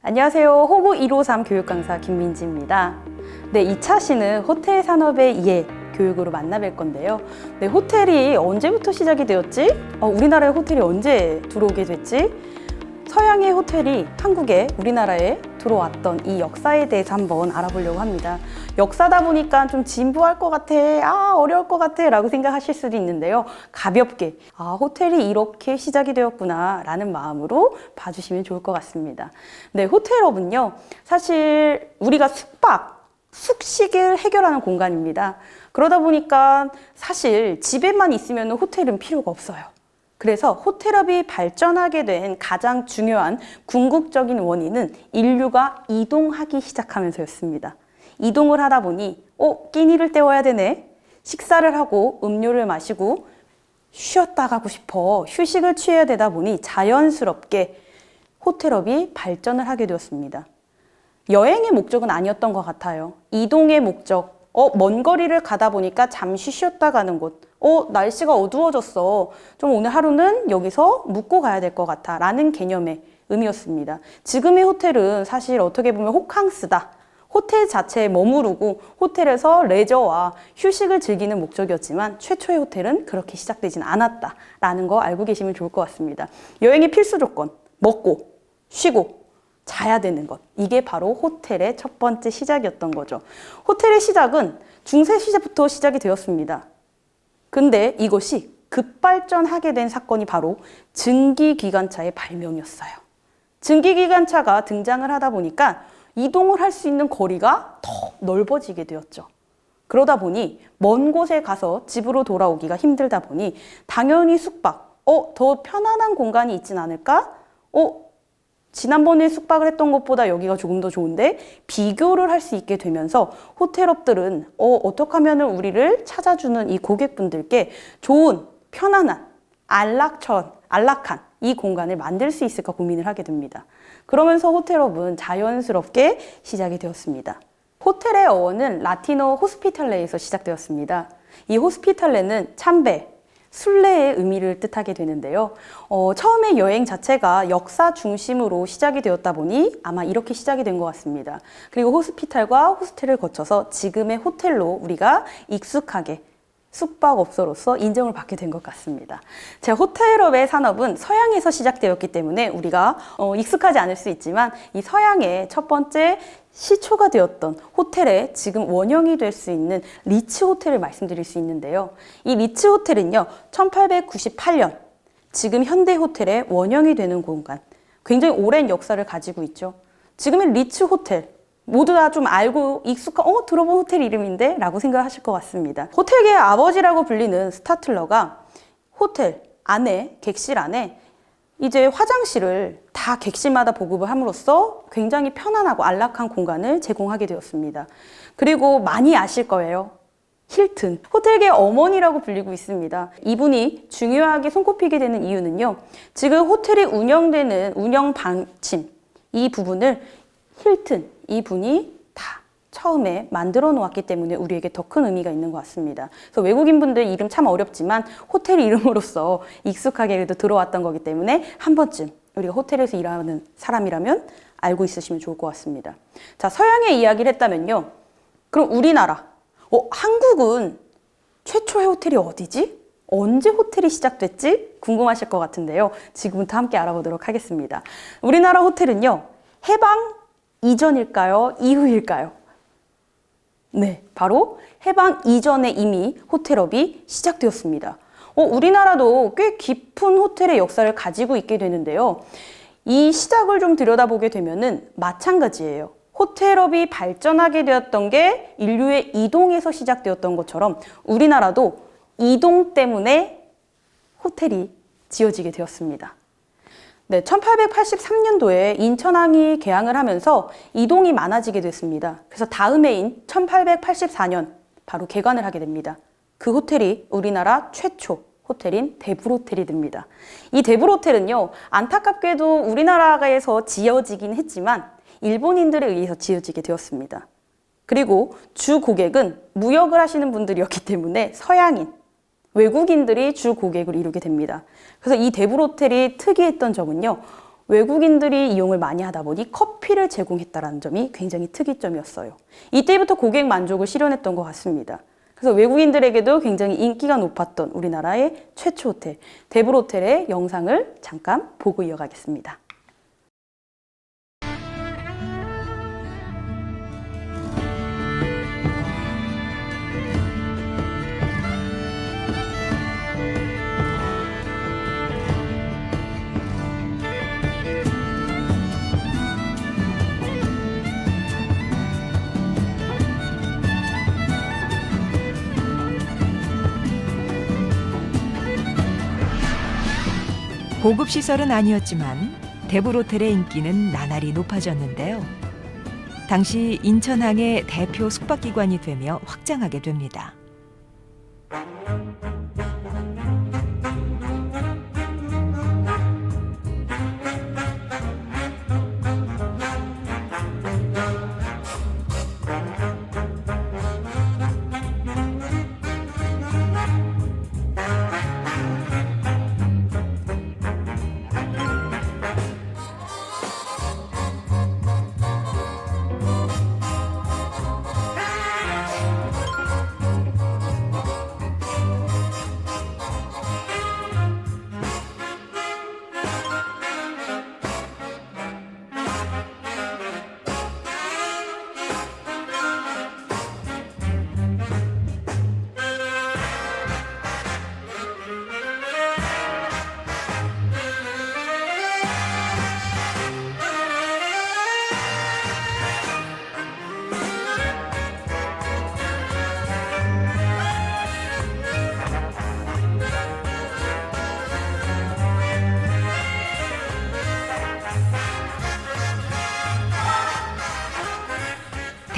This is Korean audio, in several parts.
안녕하세요. 호구 153 교육강사 김민지입니다. 네, 2차 시는 호텔 산업의 이해 교육으로 만나뵐 건데요. 네, 호텔이 언제부터 시작이 되었지? 우리나라에 호텔이 언제 들어오게 됐지? 서양의 호텔이 한국에, 우리나라에 들어왔던 이 역사에 대해서 한번 알아보려고 합니다. 역사다 보니까 좀 진부할 것 같아, 어려울 것 같아 라고 생각하실 수도 있는데요. 가볍게 호텔이 이렇게 시작이 되었구나 라는 마음으로 봐주시면 좋을 것 같습니다. 네, 호텔업은요, 사실 우리가 숙식을 해결하는 공간입니다. 그러다 보니까 사실 집에만 있으면 호텔은 필요가 없어요. 그래서 호텔업이 발전하게 된 가장 중요한 궁극적인 원인은 인류가 이동하기 시작하면서였습니다. 이동을 하다 보니 끼니를 때워야 되네, 식사를 하고 음료를 마시고 쉬었다 가고 싶어, 휴식을 취해야 되다 보니 자연스럽게 호텔업이 발전을 하게 되었습니다. 여행의 목적은 아니었던 것 같아요. 이동의 목적, 먼 거리를 가다 보니까 잠시 쉬었다 가는 곳, 날씨가 어두워졌어, 좀 오늘 하루는 여기서 묵고 가야 될 것 같아 라는 개념의 의미였습니다. 지금의 호텔은 사실 어떻게 보면 호캉스다, 호텔 자체에 머무르고 호텔에서 레저와 휴식을 즐기는 목적이었지만 최초의 호텔은 그렇게 시작되진 않았다라는 거 알고 계시면 좋을 것 같습니다. 여행의 필수 조건, 먹고 쉬고 자야 되는 것, 이게 바로 호텔의 첫 번째 시작이었던 거죠. 호텔의 시작은 중세 시대부터 시작이 되었습니다. 근데 이것이 급발전하게 된 사건이 바로 증기기관차의 발명이었어요. 증기기관차가 등장을 하다 보니까 이동을 할 수 있는 거리가 더 넓어지게 되었죠. 그러다 보니 먼 곳에 가서 집으로 돌아오기가 힘들다 보니 당연히 숙박, 더 편안한 공간이 있진 않을까? 지난번에 숙박을 했던 것보다 여기가 조금 더 좋은데, 비교를 할 수 있게 되면서 호텔업들은 어떻게 하면 우리를 찾아주는 이 고객분들께 좋은, 편안한, 안락한 이 공간을 만들 수 있을까 고민을 하게 됩니다. 그러면서 호텔업은 자연스럽게 시작이 되었습니다. 호텔의 어원은 라틴어 호스피탈레에서 시작되었습니다. 이 호스피탈레는 참배, 순례의 의미를 뜻하게 되는데요. 처음에 여행 자체가 역사 중심으로 시작이 되었다 보니 아마 이렇게 시작이 된 것 같습니다. 그리고 호스피탈과 호스텔을 거쳐서 지금의 호텔로 우리가 익숙하게 숙박업소로서 인정을 받게 된 것 같습니다. 제 호텔업의 산업은 서양에서 시작되었기 때문에 우리가 익숙하지 않을 수 있지만, 이 서양의 첫 번째 시초가 되었던 호텔의 지금 원형이 될 수 있는 리츠 호텔을 말씀드릴 수 있는데요. 이 리츠 호텔은요, 1898년 지금 현대 호텔의 원형이 되는 공간, 굉장히 오랜 역사를 가지고 있죠. 지금의 리츠 호텔, 모두 다 좀 알고 익숙한 들어본 호텔 이름인데 라고 생각하실 것 같습니다. 호텔계의 아버지라고 불리는 스타틀러가 호텔 안에, 객실 안에 이제 화장실을 다 객실마다 보급을 함으로써 굉장히 편안하고 안락한 공간을 제공하게 되었습니다. 그리고 많이 아실 거예요. 힐튼, 호텔계 어머니라고 불리고 있습니다. 이분이 중요하게 손꼽히게 되는 이유는요, 지금 호텔이 운영되는 운영 방침, 이 부분을 힐튼, 이 분이 다 처음에 만들어 놓았기 때문에 우리에게 더 큰 의미가 있는 것 같습니다. 그래서 외국인분들 이름 참 어렵지만 호텔 이름으로서 익숙하게 그래도 들어왔던 거기 때문에 한 번쯤 우리가 호텔에서 일하는 사람이라면 알고 있으시면 좋을 것 같습니다. 자, 서양의 이야기를 했다면요, 그럼 우리나라, 한국은 최초의 호텔이 어디지? 언제 호텔이 시작됐지? 궁금하실 것 같은데요. 지금부터 함께 알아보도록 하겠습니다. 우리나라 호텔은요, 해방 이전일까요? 이후일까요? 네, 바로 해방 이전에 이미 호텔업이 시작되었습니다. 우리나라도 꽤 깊은 호텔의 역사를 가지고 있게 되는데요. 이 시작을 좀 들여다보게 되면은 마찬가지예요. 호텔업이 발전하게 되었던 게 인류의 이동에서 시작되었던 것처럼 우리나라도 이동 때문에 호텔이 지어지게 되었습니다. 네, 1883년도에 인천항이 개항을 하면서 이동이 많아지게 됐습니다. 그래서 다음 해인 1884년 바로 개관을 하게 됩니다. 그 호텔이 우리나라 최초 호텔인 대불호텔이 됩니다. 이 대불호텔은요, 안타깝게도 우리나라에서 지어지긴 했지만 일본인들에 의해서 지어지게 되었습니다. 그리고 주 고객은 무역을 하시는 분들이었기 때문에 서양인, 외국인들이 주 고객을 이루게 됩니다. 그래서 이 데블호텔이 특이했던 점은요. 외국인들이 이용을 많이 하다 보니 커피를 제공했다는 점이 굉장히 특이점이었어요. 이때부터 고객 만족을 실현했던 것 같습니다. 그래서 외국인들에게도 굉장히 인기가 높았던 우리나라의 최초 호텔, 데블호텔의 영상을 잠깐 보고 이어가겠습니다. 고급 시설은 아니었지만 데블호텔의 인기는 나날이 높아졌는데요. 당시 인천항의 대표 숙박기관이 되며 확장하게 됩니다.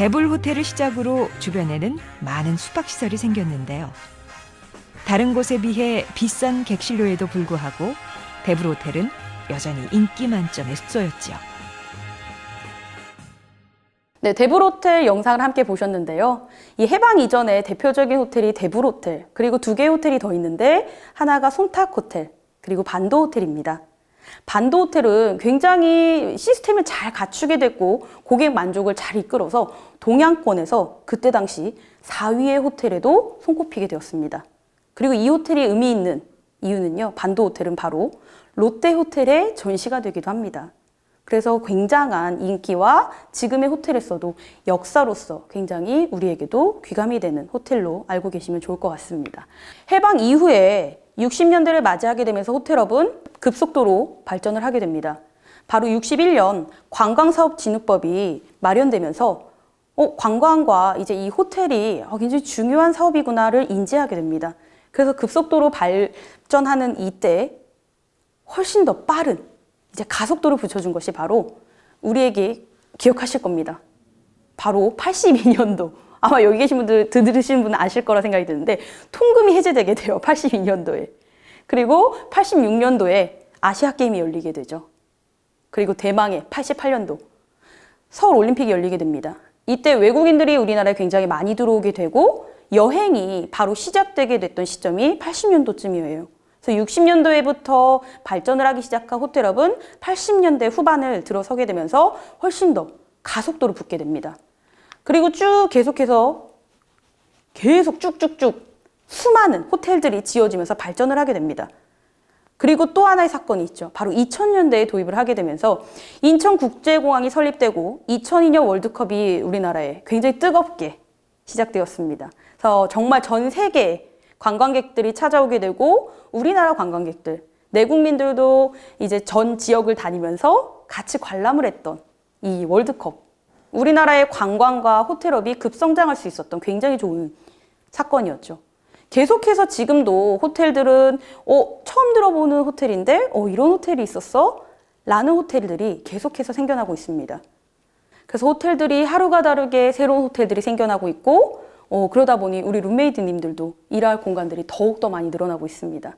데블호텔을 시작으로 주변에는 많은 숙박시설이 생겼는데요. 다른 곳에 비해 비싼 객실료에도 불구하고 데블호텔은 여전히 인기 만점의 숙소였죠. 네, 데블호텔 영상을 함께 보셨는데요. 이 해방 이전에 대표적인 호텔이 데블호텔, 그리고 두 개의 호텔이 더 있는데 하나가 손탁호텔, 그리고 반도호텔입니다. 반도호텔은 굉장히 시스템을 잘 갖추게 됐고 고객 만족을 잘 이끌어서 동양권에서 그때 당시 4위의 호텔에도 손꼽히게 되었습니다. 그리고 이 호텔이 의미 있는 이유는요. 반도호텔은 바로 롯데호텔의 전시가 되기도 합니다. 그래서 굉장한 인기와 지금의 호텔에서도 역사로서 굉장히 우리에게도 귀감이 되는 호텔로 알고 계시면 좋을 것 같습니다. 해방 이후에 60년대를 맞이하게 되면서 호텔업은 급속도로 발전을 하게 됩니다. 바로 61년 관광사업진흥법이 마련되면서 관광과 이제 이 호텔이 굉장히 중요한 사업이구나를 인지하게 됩니다. 그래서 급속도로 발전하는 이때 훨씬 더 빠른 이제 가속도를 붙여준 것이 바로 우리에게 기억하실 겁니다. 바로 82년도. 아마 여기 계신 분들, 들으시는 분은 아실 거라 생각이 드는데 통금이 해제되게 돼요. 82년도에. 그리고 86년도에 아시아게임이 열리게 되죠. 그리고 대망의 88년도 서울올림픽이 열리게 됩니다. 이때 외국인들이 우리나라에 굉장히 많이 들어오게 되고 여행이 바로 시작되게 됐던 시점이 80년도쯤이에요. 그래서 60년도에부터 발전을 하기 시작한 호텔업은 80년대 후반을 들어서게 되면서 훨씬 더 가속도를 붙게 됩니다. 그리고 쭉 계속해서 계속 쭉쭉쭉 수많은 호텔들이 지어지면서 발전을 하게 됩니다. 그리고 또 하나의 사건이 있죠. 바로 2000년대에 도입을 하게 되면서 인천국제공항이 설립되고 2002년 월드컵이 우리나라에 굉장히 뜨겁게 시작되었습니다. 그래서 정말 전 세계 관광객들이 찾아오게 되고 우리나라 관광객들, 내국민들도 이제 전 지역을 다니면서 같이 관람을 했던 이 월드컵. 우리나라의 관광과 호텔업이 급성장할 수 있었던 굉장히 좋은 사건이었죠. 계속해서 지금도 호텔들은 처음 들어보는 호텔인데 이런 호텔이 있었어? 라는 호텔들이 계속해서 생겨나고 있습니다. 그래서 호텔들이 하루가 다르게 새로운 호텔들이 생겨나고 있고 그러다 보니 우리 룸메이트님들도 일할 공간들이 더욱더 많이 늘어나고 있습니다.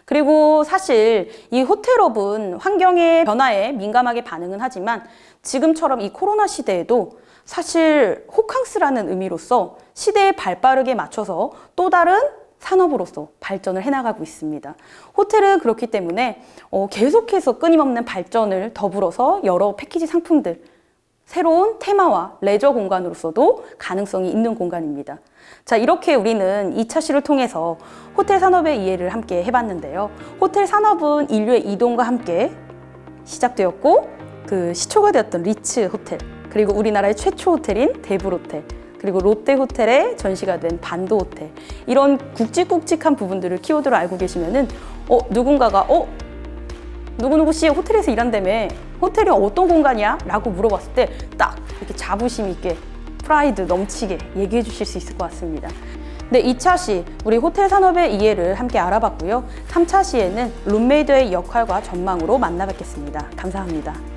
그리고 사실 이 호텔업은 환경의 변화에 민감하게 반응은 하지만 지금처럼 이 코로나 시대에도 사실 호캉스라는 의미로서 시대에 발빠르게 맞춰서 또 다른 산업으로서 발전을 해나가고 있습니다. 호텔은 그렇기 때문에 계속해서 끊임없는 발전을 더불어서 여러 패키지 상품들, 새로운 테마와 레저 공간으로서도 가능성이 있는 공간입니다. 자, 이렇게 우리는 2차 시를 통해서 호텔 산업의 이해를 함께 해봤는데요. 호텔 산업은 인류의 이동과 함께 시작되었고 그 시초가 되었던 리츠 호텔, 그리고 우리나라의 최초 호텔인 대불 호텔, 그리고 롯데 호텔에 전시가 된 반도 호텔, 이런 굵직굵직한 부분들을 키워드로 알고 계시면은 누군가가 누구누구 씨 호텔에서 일한다며, 호텔이 어떤 공간이야? 라고 물어봤을 때 딱 이렇게 자부심 있게 프라이드 넘치게 얘기해 주실 수 있을 것 같습니다. 네, 2차 시 우리 호텔 산업의 이해를 함께 알아봤고요. 3차 시에는 룸메이드의 역할과 전망으로 만나 뵙겠습니다. 감사합니다.